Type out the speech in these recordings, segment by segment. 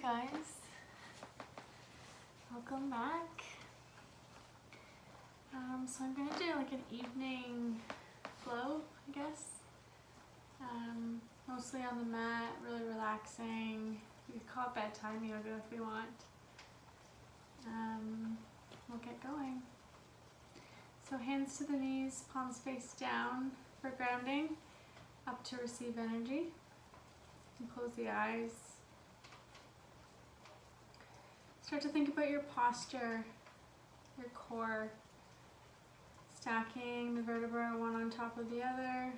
guys, welcome back. So I'm gonna do like an evening flow, I guess. Mostly on the mat, really relaxing. We could call it bedtime yoga if we want. We'll get going. So hands to the knees, palms face down for grounding, up to receive energy. And close the eyes. Start to think about your posture, your core, stacking the vertebrae one on top of the other.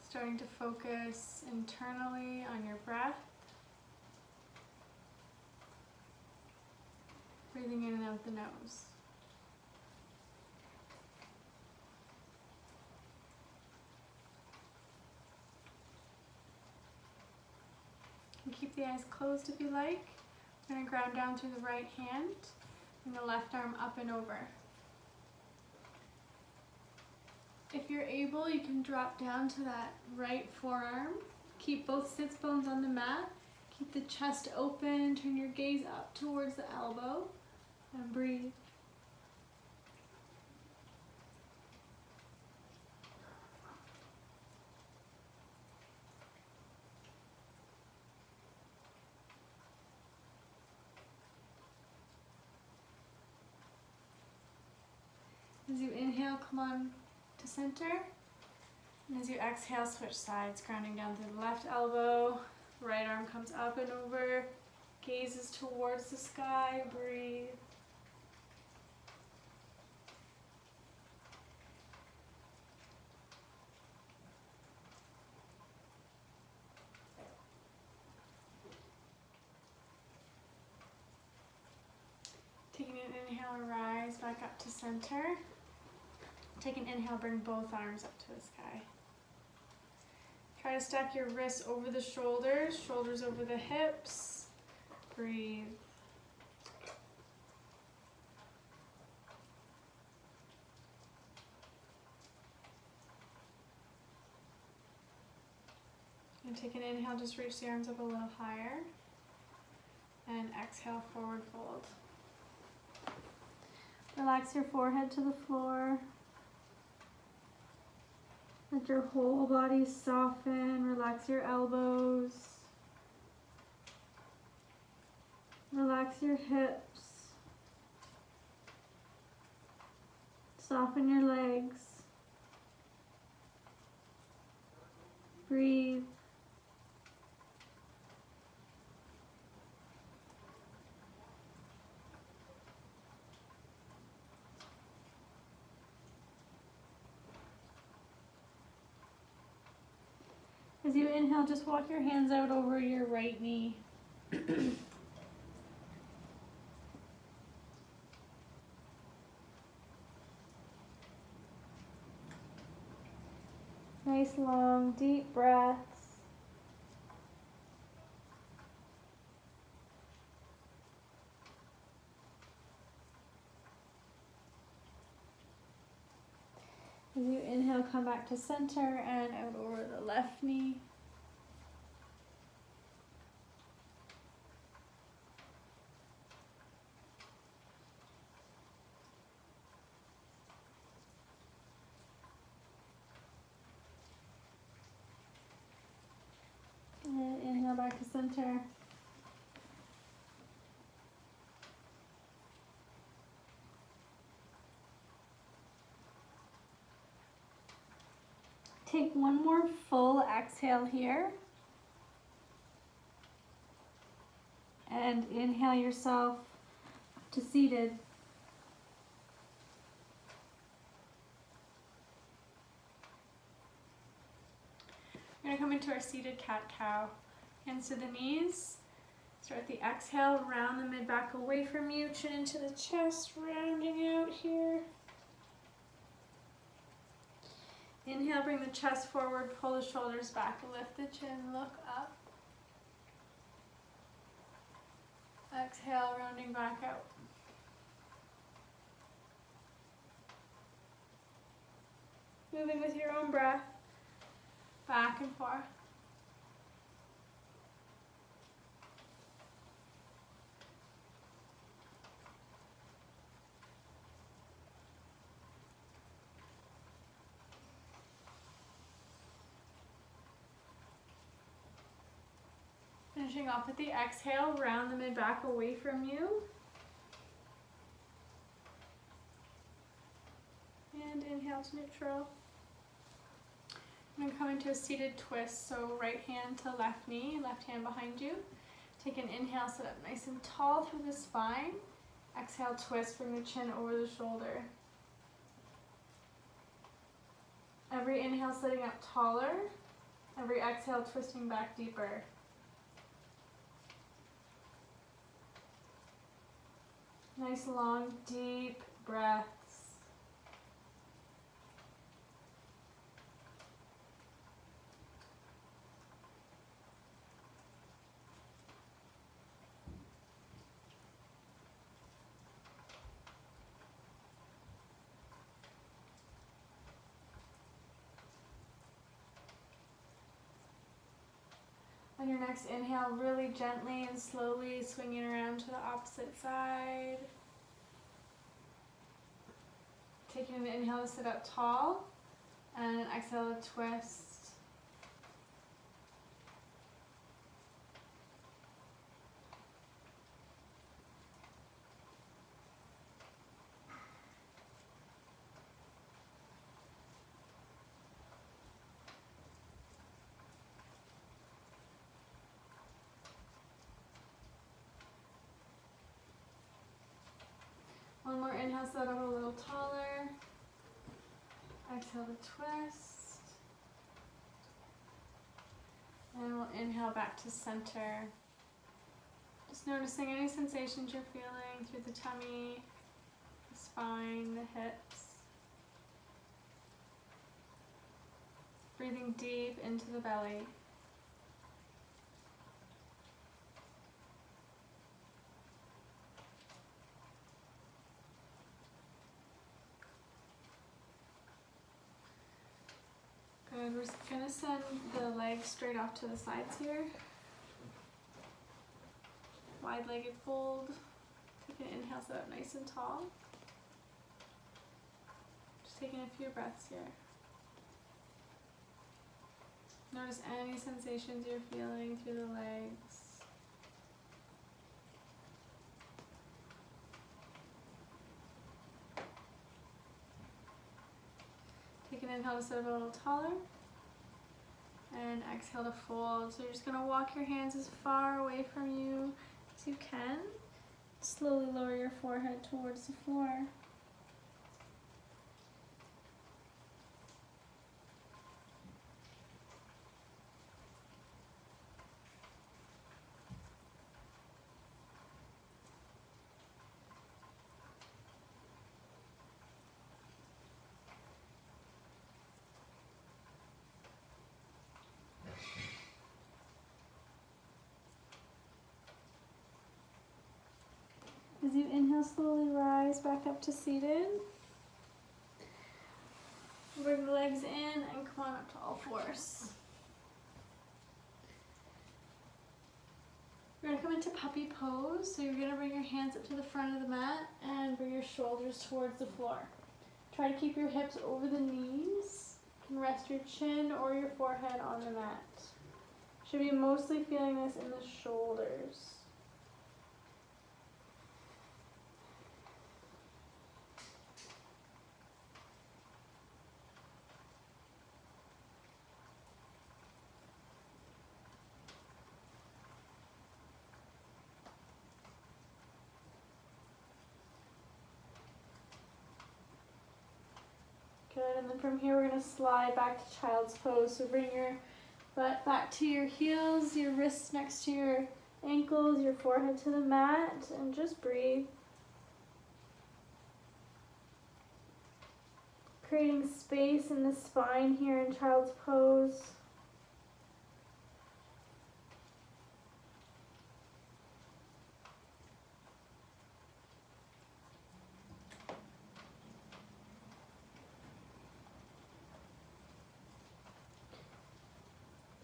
Starting to focus internally on your breath. Breathing in and out the nose. And keep the eyes closed if you like. We're going to ground down through the right hand and the left arm up and over. If you're able, you can drop down to that right forearm. Keep both sits bones on the mat. Keep the chest open. Turn your gaze up towards the elbow and breathe. As you inhale, come on to center. And as you exhale, switch sides, grounding down through the left elbow. Right arm comes up and over. Gaze is towards the sky. Breathe. Taking an inhale, rise back up to center. Take an inhale, bring both arms up to the sky. Try to stack your wrists over the shoulders, shoulders over the hips. Breathe. And take an inhale, just reach the arms up a little higher. And exhale, forward fold. Relax your forehead to the floor. Let your whole body soften. Relax your elbows. Relax your hips. Soften your legs. Breathe. As you inhale, just walk your hands out over your right knee. Nice long, deep breaths. As you inhale, come back to center and out over the left knee. And inhale back to center. Take one more full exhale here. And inhale yourself up to seated. We're going to come into our seated cat-cow. Hands to the knees. Start the exhale, round the mid-back away from you, chin into the chest, rounding out here. Inhale, bring the chest forward, pull the shoulders back, lift the chin, look up. Exhale, rounding back out. Moving with your own breath, back and forth. Finishing off with the exhale, round the mid-back away from you. And inhale to neutral. I'm going to come into a seated twist, so right hand to left knee, left hand behind you. Take an inhale, sit up nice and tall through the spine. Exhale, twist, bring the chin over the shoulder. Every inhale sitting up taller, every exhale twisting back deeper. Nice long deep breaths. On your next inhale, really gently and slowly swinging around to the opposite side. Taking an inhale to sit up tall, and an exhale to twist. One more inhale, sit up a little taller. Exhale to twist. And we'll inhale back to center. Just noticing any sensations you're feeling through the tummy, the spine, the hips. Breathing deep into the belly. Good, we're going to send the legs straight off to the sides here. Wide-legged fold. Take an inhale, sit up nice and tall. Just taking a few breaths here. Notice any sensations you're feeling through the legs. Take an inhale to sit up a little taller. And exhale to fold. So you're just going to walk your hands as far away from you as you can. Slowly lower your forehead towards the floor. As you inhale, slowly rise back up to seated. Bring the legs in and come on up to all fours. We're going to come into puppy pose. So you're going to bring your hands up to the front of the mat and bring your shoulders towards the floor. Try to keep your hips over the knees. You can rest your chin or your forehead on the mat. Should be mostly feeling this in the shoulders. Good, and then from here we're going to slide back to child's pose. So bring your butt back to your heels, your wrists next to your ankles, your forehead to the mat, and just breathe. Creating space in the spine here in child's pose.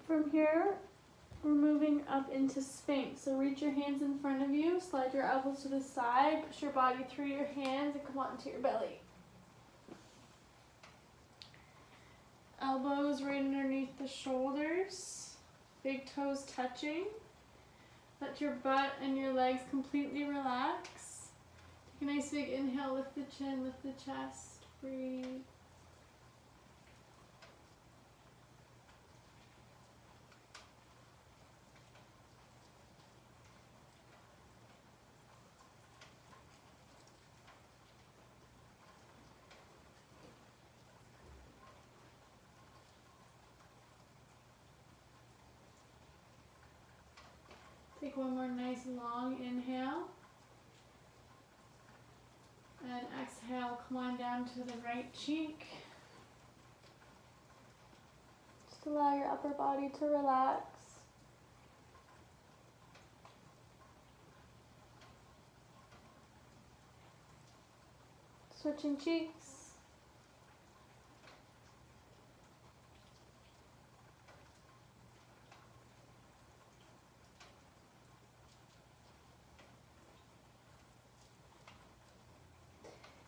From here, we're moving up into Sphinx. So reach your hands in front of you, slide your elbows to the side, push your body through your hands, and come on to your belly. Elbows right underneath the shoulders, big toes touching. Let your butt and your legs completely relax. Take a nice big inhale, lift the chin, lift the chest, breathe. Take one more nice long inhale. And exhale, come on down to the right cheek. Just allow your upper body to relax. Switching cheeks.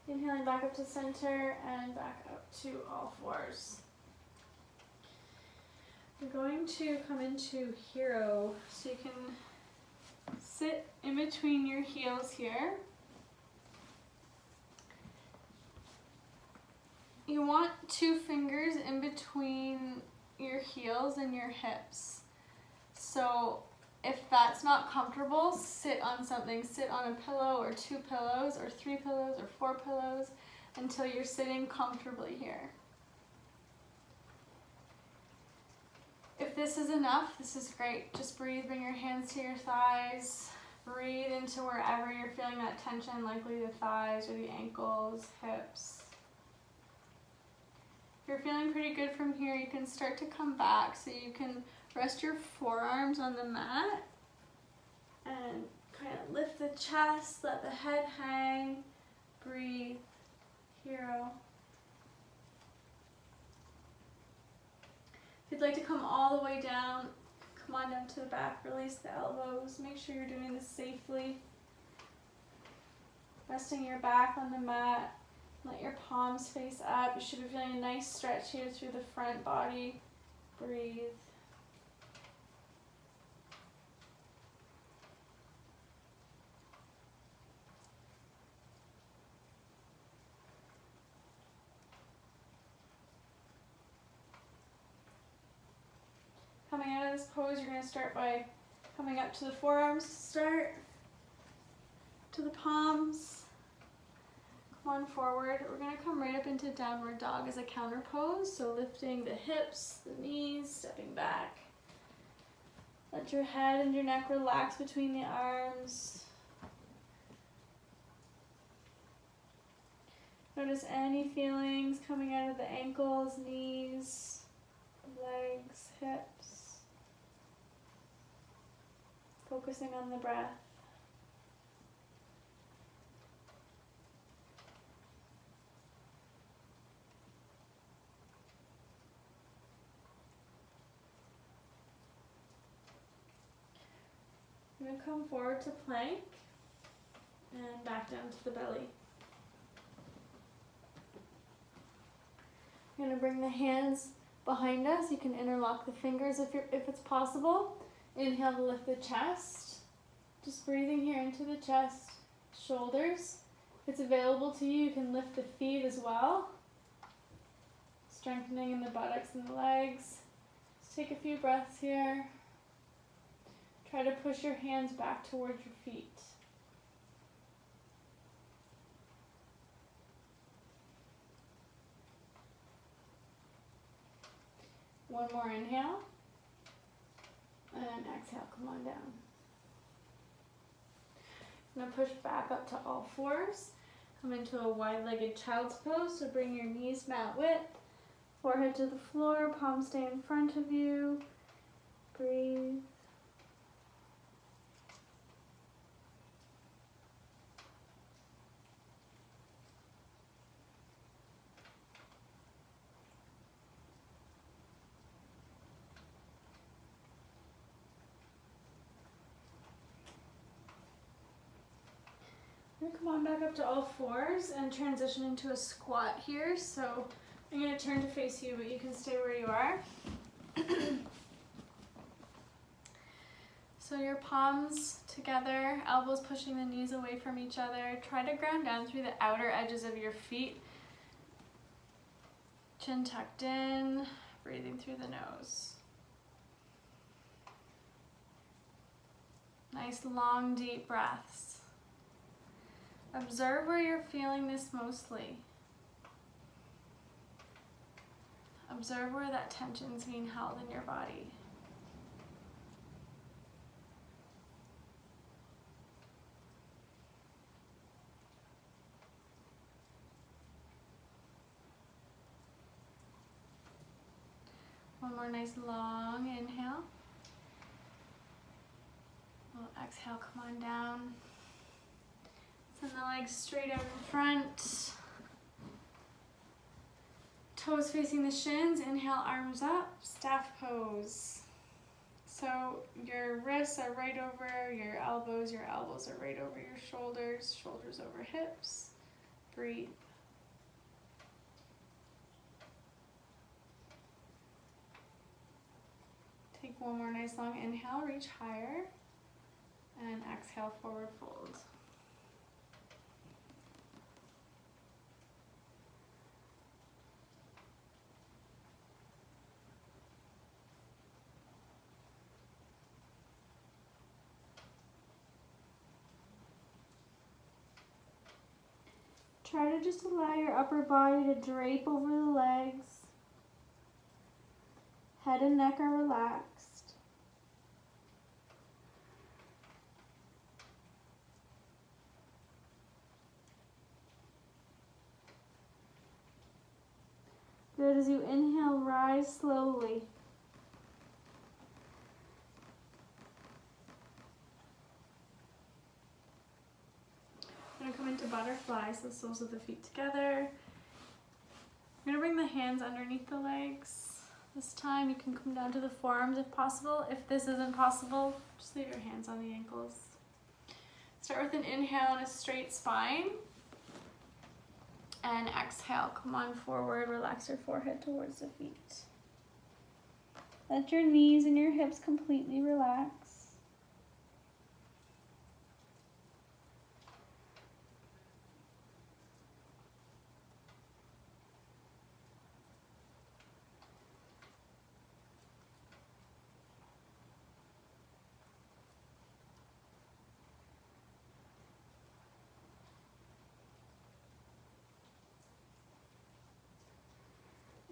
Inhaling back up to center and back up to all fours. We're going to come into hero, so you can sit in between your heels here. You want 2 fingers in between your heels and your hips. So if that's not comfortable, sit on something. Sit on a pillow or 2 pillows or 3 pillows or 4 pillows until you're sitting comfortably here. If this is enough, this is great. Just breathe, bring your hands to your thighs. Breathe into wherever you're feeling that tension, likely the thighs or the ankles, hips. If you're feeling pretty good from here, you can start to come back, so you can rest your forearms on the mat and kind of lift the chest, let the head hang, breathe, hero. If you'd like to come all the way down, come on down to the back, release the elbows, make sure you're doing this safely. Resting your back on the mat, let your palms face up. You should be feeling a nice stretch here through the front body. Breathe. Coming out of this pose, you're going to start by coming up to the forearms to start, to the palms. Come on forward. We're going to come right up into downward dog as a counter pose. So lifting the hips, the knees, stepping back. Let your head and your neck relax between the arms. Notice any feelings coming out of the ankles, knees, legs, hips. Focusing on the breath. I'm going to come forward to plank and back down to the belly. I'm going to bring the hands behind us. You can interlock the fingers if it's possible. Inhale to lift the chest. Just breathing here into the chest, shoulders. If it's available to you, you can lift the feet as well. Strengthening in the buttocks and the legs. Just take a few breaths here. Try to push your hands back towards your feet. One more inhale. And exhale, come on down. I'm going to push back up to all fours. Come into a wide-legged child's pose. So bring your knees mat width. Forehead to the floor, palms stay in front of you. Breathe. Come on back up to all fours and transition into a squat here. So I'm going to turn to face you, but you can stay where you are. So your palms together, elbows pushing the knees away from each other. Try to ground down through the outer edges of your feet. Chin tucked in, breathing through the nose. Nice long deep breaths. Observe where you're feeling this mostly. Observe where that tension's being held in your body. One more nice long inhale. We'll exhale, come on down. Send the legs straight out in front. Toes facing the shins. Inhale, arms up, staff pose. So your wrists are right over your elbows are right over your shoulders, shoulders over hips. Breathe. Take one more nice long inhale, reach higher, and exhale, forward fold. Try to just allow your upper body to drape over the legs. Head and neck are relaxed. Good. As you inhale, rise slowly. I'm going to come into butterfly, so soles of the feet together. I'm going to bring the hands underneath the legs. This time you can come down to the forearms if possible. If this isn't possible, just leave your hands on the ankles. Start with an inhale and a straight spine. And exhale, come on forward, relax your forehead towards the feet. Let your knees and your hips completely relax.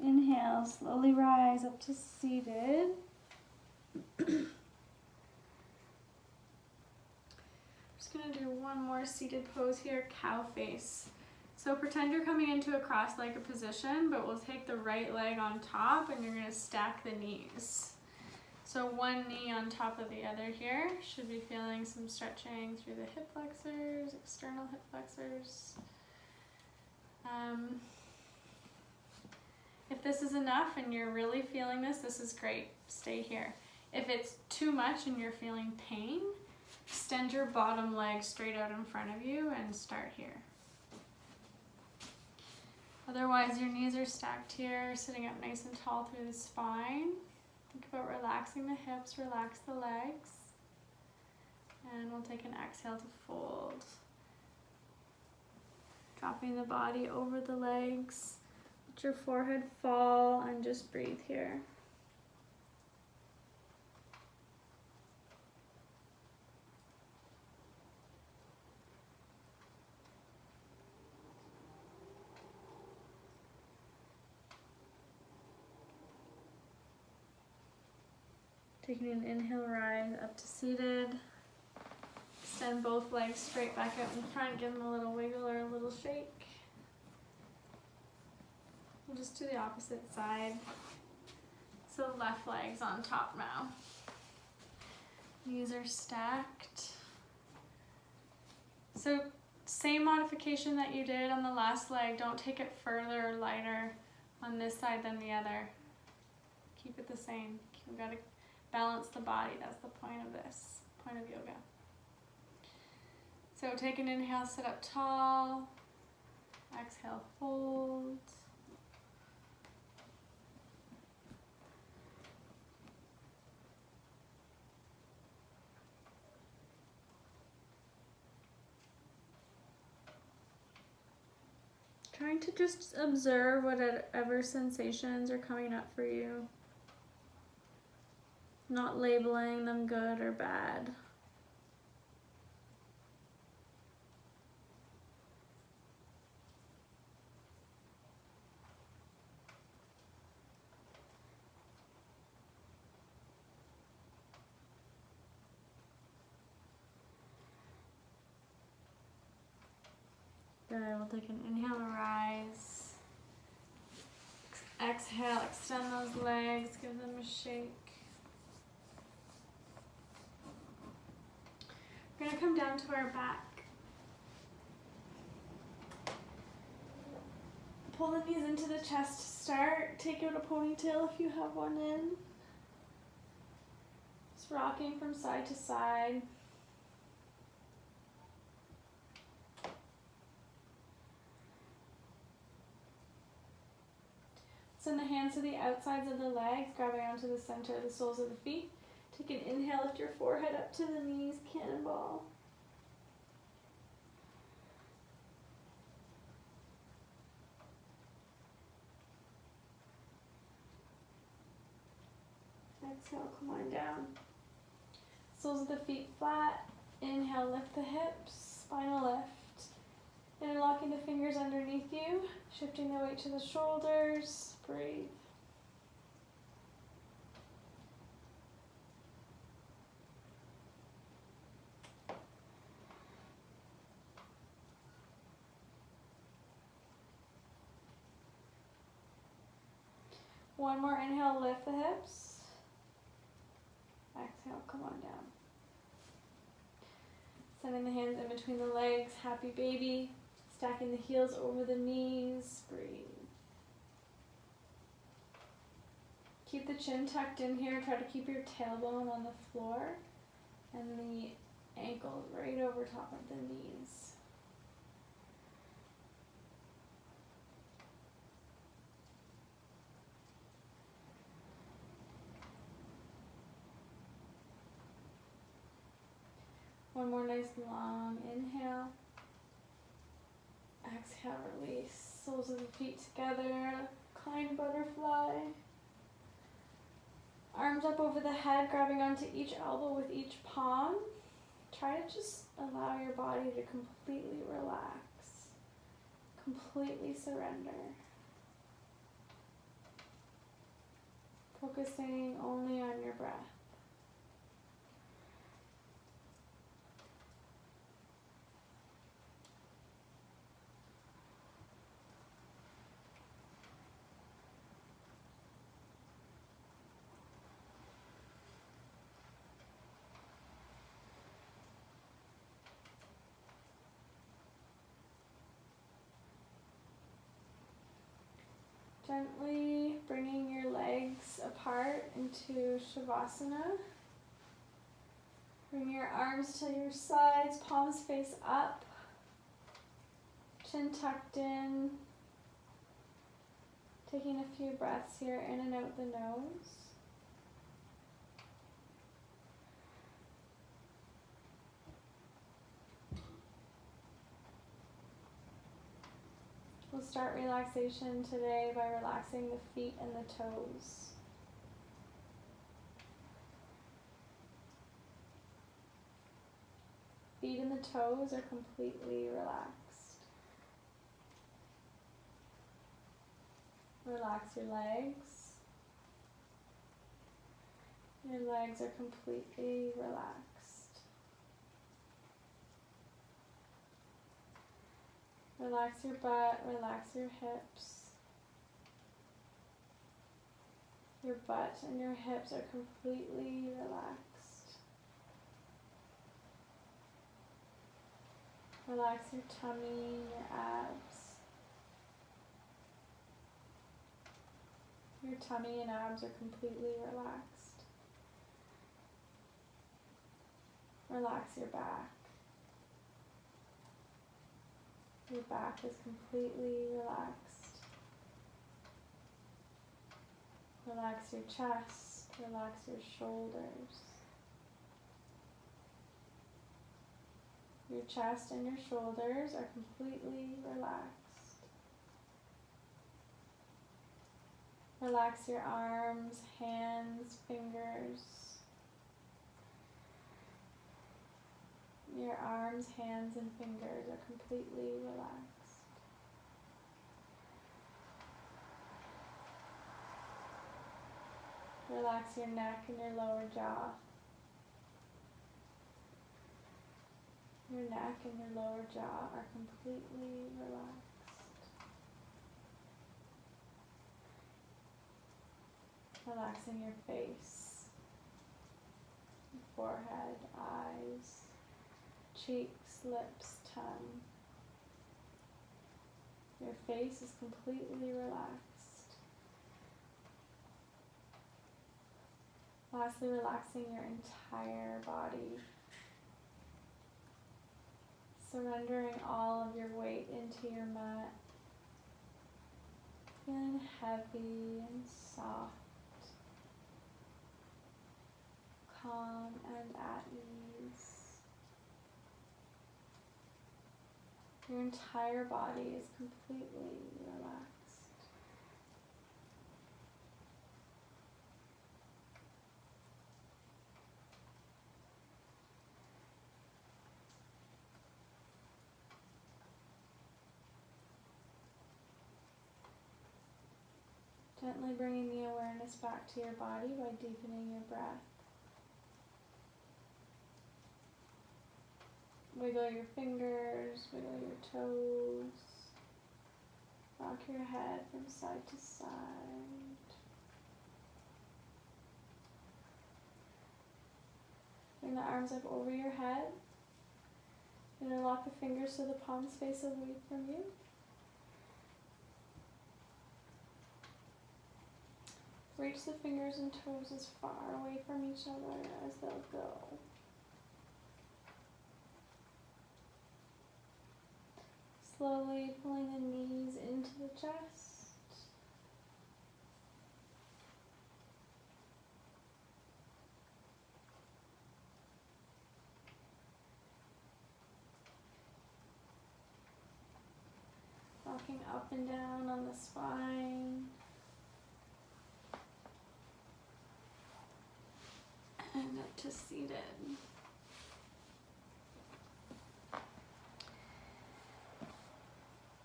Inhale, slowly rise up to seated. Just going to do one more seated pose here, cow face. So pretend you're coming into a cross-legged position, but we'll take the right leg on top and you're going to stack the knees. So one knee on top of the other here. Should be feeling some stretching through the hip flexors, external hip flexors. If this is enough and you're really feeling this is great. Stay here. If it's too much and you're feeling pain, extend your bottom leg straight out in front of you and start here. Otherwise, your knees are stacked here, sitting up nice and tall through the spine. Think about relaxing the hips, relax the legs. And we'll take an exhale to fold. Dropping the body over the legs. Let your forehead fall and just breathe here. Taking an inhale, rise up to seated. Extend both legs straight back out in front. Give them a little wiggle or a little shake. We'll just do the opposite side. So left leg's on top now. Knees are stacked. So same modification that you did on the last leg. Don't take it further or lighter on this side than the other. Keep it the same. We've got to balance the body. That's the point of this, point of yoga. So take an inhale, sit up tall. Exhale, fold. to just observe whatever sensations are coming up for you. Not labeling them good or bad. Good, we'll take an inhale to rise. Exhale, extend those legs, give them a shake. We're gonna come down to our back. Pull the knees into the chest to start. Take out a ponytail if you have one in. Just rocking from side to side. Send the hands to the outsides of the legs, grabbing onto the center of the soles of the feet. Take an inhale, lift your forehead up to the knees, cannonball. Exhale, come on down. Soles of the feet flat. Inhale, lift the hips, spinal lift. Interlocking the fingers underneath you, shifting the weight to the shoulders. Breathe. One more inhale, lift the hips. Exhale, come on down. Sending the hands in between the legs, happy baby. Stacking the heels over the knees, breathe. Keep the chin tucked in here, try to keep your tailbone on the floor and the ankles right over top of the knees. One more nice long inhale. Exhale, release. Soles of the feet together. Reclined butterfly. Arms up over the head, grabbing onto each elbow with each palm. Try to just allow your body to completely relax. Completely surrender. Focusing only on your breath. Gently bringing your legs apart into Savasana. Bring your arms to your sides, palms face up, chin tucked in. Taking a few breaths here, in and out the nose. We'll start relaxation today by relaxing the feet and the toes. Feet and the toes are completely relaxed. Relax your legs. Your legs are completely relaxed. Relax your butt, relax your hips. Your butt and your hips are completely relaxed. Relax your tummy, your abs. Your tummy and abs are completely relaxed. Relax your back. Your back is completely relaxed. Relax your chest, relax your shoulders. Your chest and your shoulders are completely relaxed. Relax your arms, hands, fingers. Your arms, hands, and fingers are completely relaxed. Relax your neck and your lower jaw. Your neck and your lower jaw are completely relaxed. Relaxing your face, your forehead, eyes, cheeks, lips, tongue. Your face is completely relaxed. Lastly, relaxing your entire body. Surrendering all of your weight into your mat. Feeling heavy and soft. Calm and at ease. Your entire body is completely relaxed. Gently bringing the awareness back to your body by deepening your breath. Wiggle your fingers, wiggle your toes. Rock your head from side to side. Bring the arms up over your head. Interlock the fingers so the palms face away from you. Reach the fingers and toes as far away from each other as they'll go. Slowly pulling the knees into the chest. Rocking up and down on the spine. And up to seated.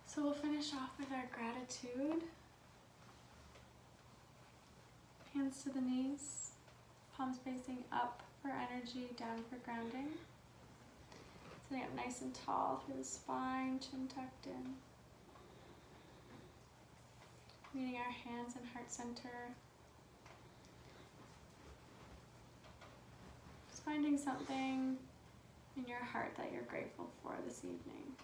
So we'll finish off with our gratitude. Hands to the knees, palms facing up for energy, down for grounding. Sitting up nice and tall through the spine, chin tucked in. Meeting our hands in heart center. Just finding something in your heart that you're grateful for this evening.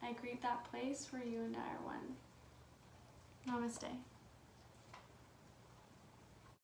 I greet that place where you and I are one. Namaste.